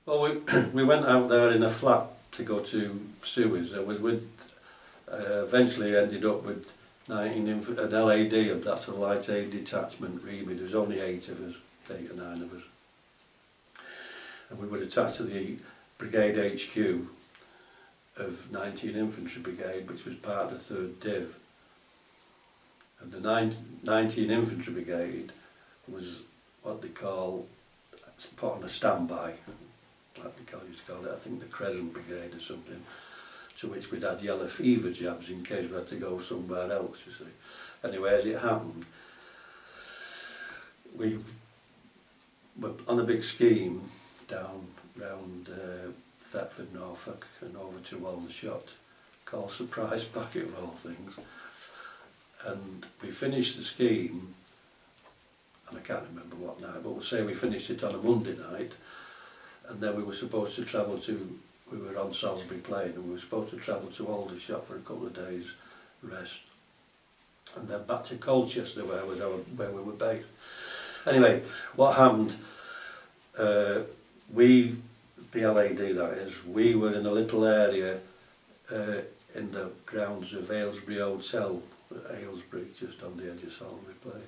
Well, we went out there in a flat to go to Suez. I was with, eventually ended up with 19 an LAD, that's a light aid detachment remit. There was only 8 of us, 8 or 9 of us. And we were attached to the Brigade HQ of 19 Infantry Brigade, which was part of the 3rd Div. And the 19 Infantry Brigade was what they call put on a standby, like they used to call it, I think the Crescent Brigade or something, to which we'd had yellow fever jabs in case we had to go somewhere else, you see. Anyway, as it happened, we were on a big scheme down round Thetford, Norfolk, and over to Aldershot, called Surprise Packet of all things. And we finished the scheme, and I can't remember what night, but we'll say we finished it on a Monday night, and then we were supposed to travel to, we were on Salisbury Plain, and we were supposed to travel to Aldershot for a couple of days rest, and then back to Colchester where we were based. Anyway, what happened, we, the LAD that is, we were in a little area in the grounds of Aylesbury Hotel, Aylesbury, just on the edge of Salisbury Plain.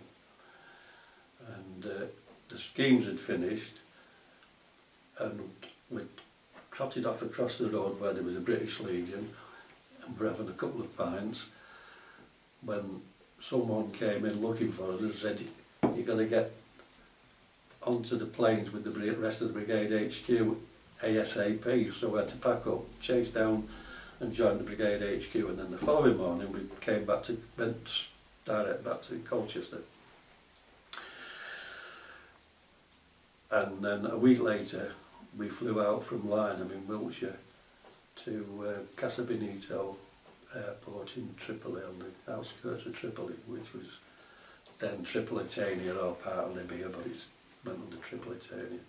And the schemes had finished, and we trotted off across the road where there was a British Legion, and we're having a couple of pints when someone came in looking for us and said, "You've got to get onto the planes with the rest of the Brigade HQ ASAP." So we had to pack up, chase down and join the Brigade HQ, and then the following morning we came back to, went direct back to Colchester. And then a week later we flew out from Lynham in Wiltshire to Casa Benito Airport in Tripoli, on the outskirts of Tripoli, which was then Tripolitania, or part of Libya, but it's went under Tripolitania.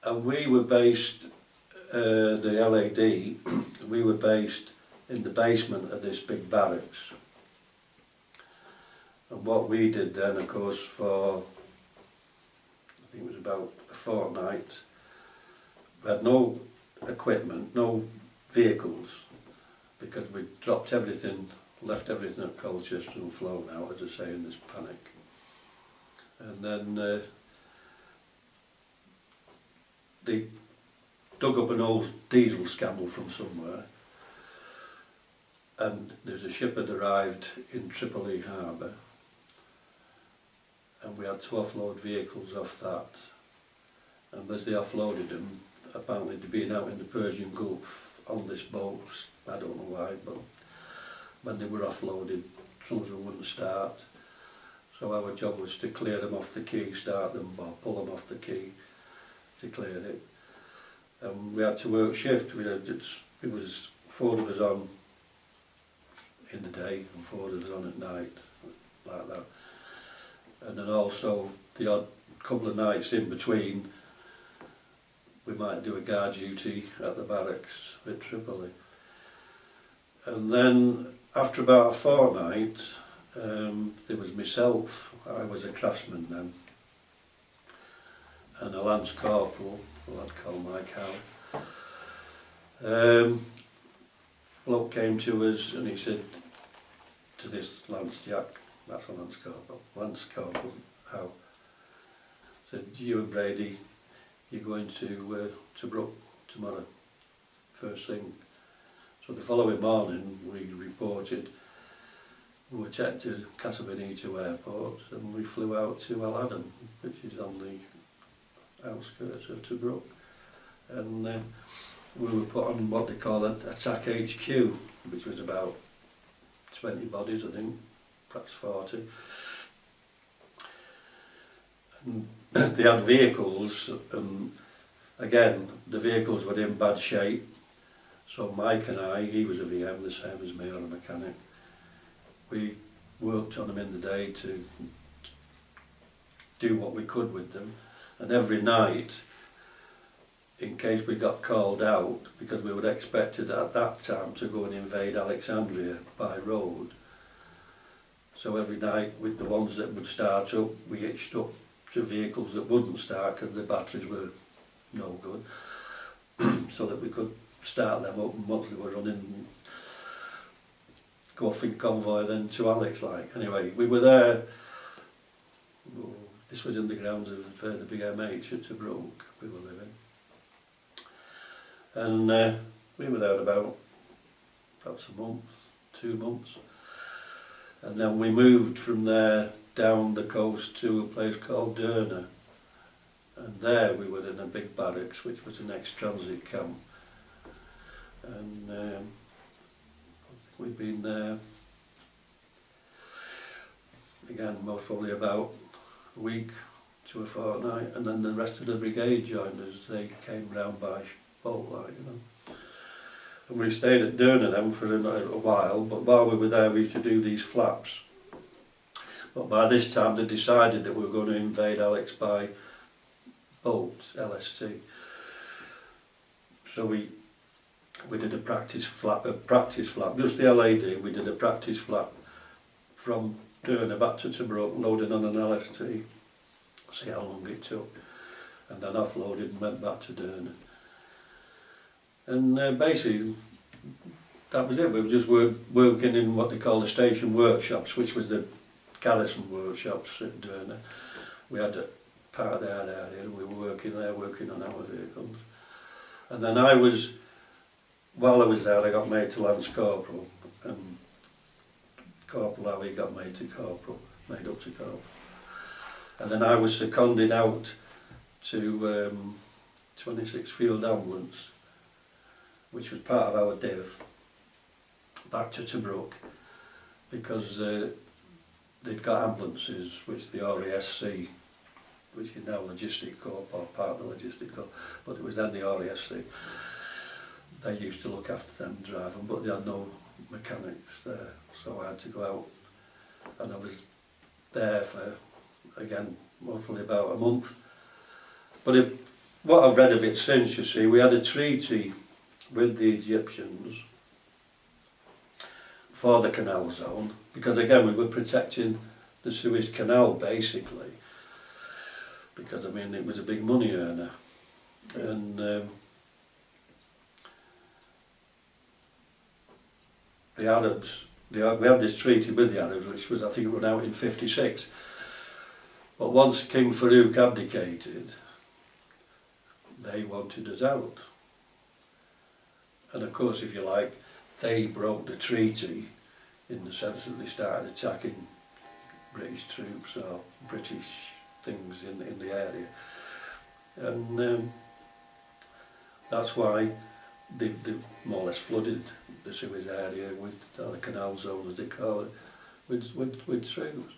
And we were based, the LAD, we were based in the basement of this big barracks. And what we did then, of course, for I think it was about a fortnight, we had no equipment, no vehicles, because we dropped everything, left everything at Colchester and flown out, as I say, in this panic. And then they dug up an old diesel scandal from somewhere, and there's a ship had arrived in Tripoli harbour, and we had to offload vehicles off that. And as they offloaded them, apparently they'd been out in the Persian Gulf on this boat, I don't know why, but when they were offloaded, some of them wouldn't start. So our job was to clear them off the quay, start them, or pull them off the quay to clear it. And we had to work shift. It was 4 of us on in the day and 4 of us on at night, like that. And then also the odd couple of nights in between, we might do a guard duty at the barracks at Tripoli. And then after about a fortnight, there was myself, I was a craftsman then, and a lance corporal, who I'd call my cow. Bloke came to us and he said to this Lance Jack, that's a Lance Corporal, how? Said, "You and Brady, you're going to Brook tomorrow, first thing." So the following morning we reported, we were checked to Casa Benito Airport, and we flew out to El Adam, which is on the outskirts of Tobruk. And we were put on what they call an Attack HQ, which was about 20 bodies, I think, perhaps 40. And they had vehicles, and again, the vehicles were in bad shape. So Mike and I, he was a VM, the same as me, or a mechanic, we worked on them in the day to do what we could with them. And every night, in case we got called out, because we were expected at that time to go and invade Alexandria by road. So every night, with the ones that would start up, we hitched up to vehicles that wouldn't start because the batteries were no good, so that we could start them up, and once they were running, go off in convoy then to Alex. Like, anyway, we were there. Oh, this was in the grounds of the big MH at Tobruk we were living, and we were there about perhaps a month, 2 months, and then we moved from there down the coast to a place called Derna, and there we were in a big barracks which was an ex-transit camp, and I think we'd been there again most probably about a week to a fortnight, and then the rest of the brigade joined us. They came round by boat, like, you know. And we stayed at Derna then for a while, but while we were there we used to do these flaps. But by this time they decided that we were going to invade Alex by boat, LST. So we did a practice flap, just the LAD, we did a practice flap from Derna back to Tobruk, loading on an LST, see how long it took, and then offloaded and went back to Derna. And basically that was it. We were just working in what they call the station workshops, which was the garrison workshops at Derna. We had a part of their area and we were working there, working on our vehicles. And then while I was there, I got made to Lance Corporal, and Corporal Howie got made to Corporal, made up to Corporal. And then I was seconded out to 26 Field Ambulance, which was part of our div, back to Tobruk, because they'd got ambulances which the RASC, which is now Logistic Corp, or part of the Logistic Corp, but it was then the RASC. They used to look after them, drive them, but they had no mechanics there, so I had to go out, and I was there for, again, mostly about a month. But what I've read of it since, you see, we had a treaty with the Egyptians for the canal zone, because again we were protecting the Suez Canal basically, because I mean it was a big money earner, and the Arabs, we had this treaty with the Arabs, which was, I think it went out in '56, but once King Farouk abdicated, they wanted us out. And of course, if you like, they broke the treaty in the sense that they started attacking British troops or British things in the area. And that's why they more or less flooded the Suez area with the canal zone, as they call it, with troops.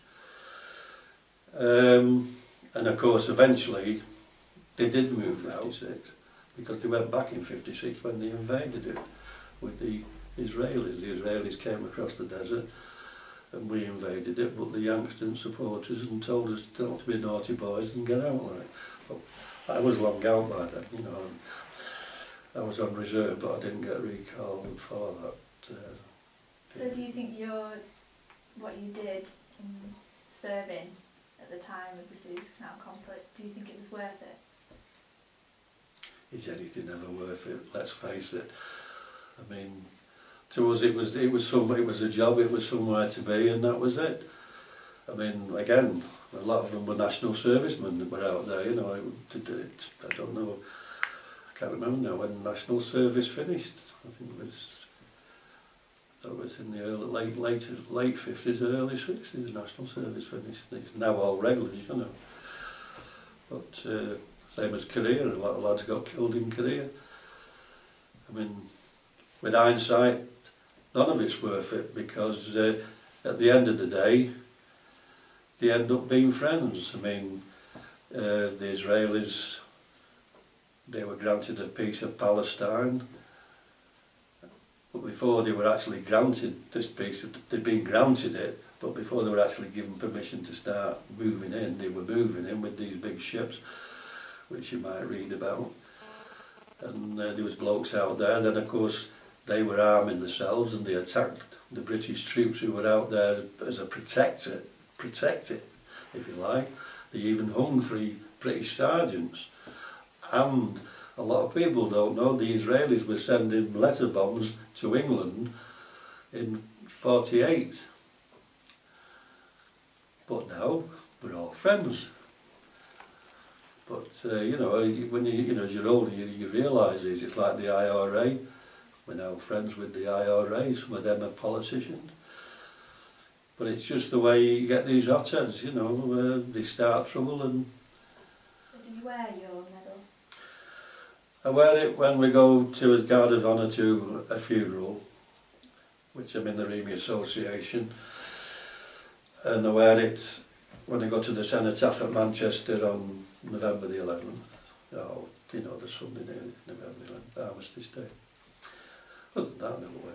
And of course, eventually, they did move out, because they went back in '56 when they invaded it with the Israelis. The Israelis came across the desert and we invaded it, but the Yanks didn't support us and told us not to be naughty boys and get out. Like. But I was long out by then, you know. I was on reserve, but I didn't get recalled for that. So do you think what you did in serving at the time of the Suez Canal conflict, do you think it was worth it? Is anything ever worth it? Let's face it. I mean, to us it was a job, it was somewhere to be, and that was it. I mean, again, a lot of them were national servicemen that were out there, you know. I don't know, I can't remember now when national service finished. I think that was in the late 50s, early 60s, national service finished. It's now all regulars, you know. But same as Korea, a lot of lads got killed in Korea. I mean, with hindsight, none of it's worth it, because at the end of the day, they end up being friends. I mean, the Israelis, they were granted a piece of Palestine, but before they were actually granted this piece, they'd been granted it, but before they were actually given permission to start moving in, they were moving in with these big ships, which you might read about. And there was blokes out there. Then of course they were arming themselves and they attacked the British troops who were out there as a protector, if you like, They even hung 3 British sergeants. And a lot of people don't know the Israelis were sending letter bombs to England in '48. But now we're all friends. But you know, when as you're older, you realise this. It's like the IRA. We're now friends with the IRA. Some of them are politicians. But it's just the way you get these hotheads, you know, they start trouble. And So do you wear your medal? I wear it when we go to a guard of honour to a funeral, which I'm in the Remy Association, and I wear it when I go to the Cenotaph at Manchester on November the 11th, the Sunday near November the 11th, Armistice Day. Other than that, I never wear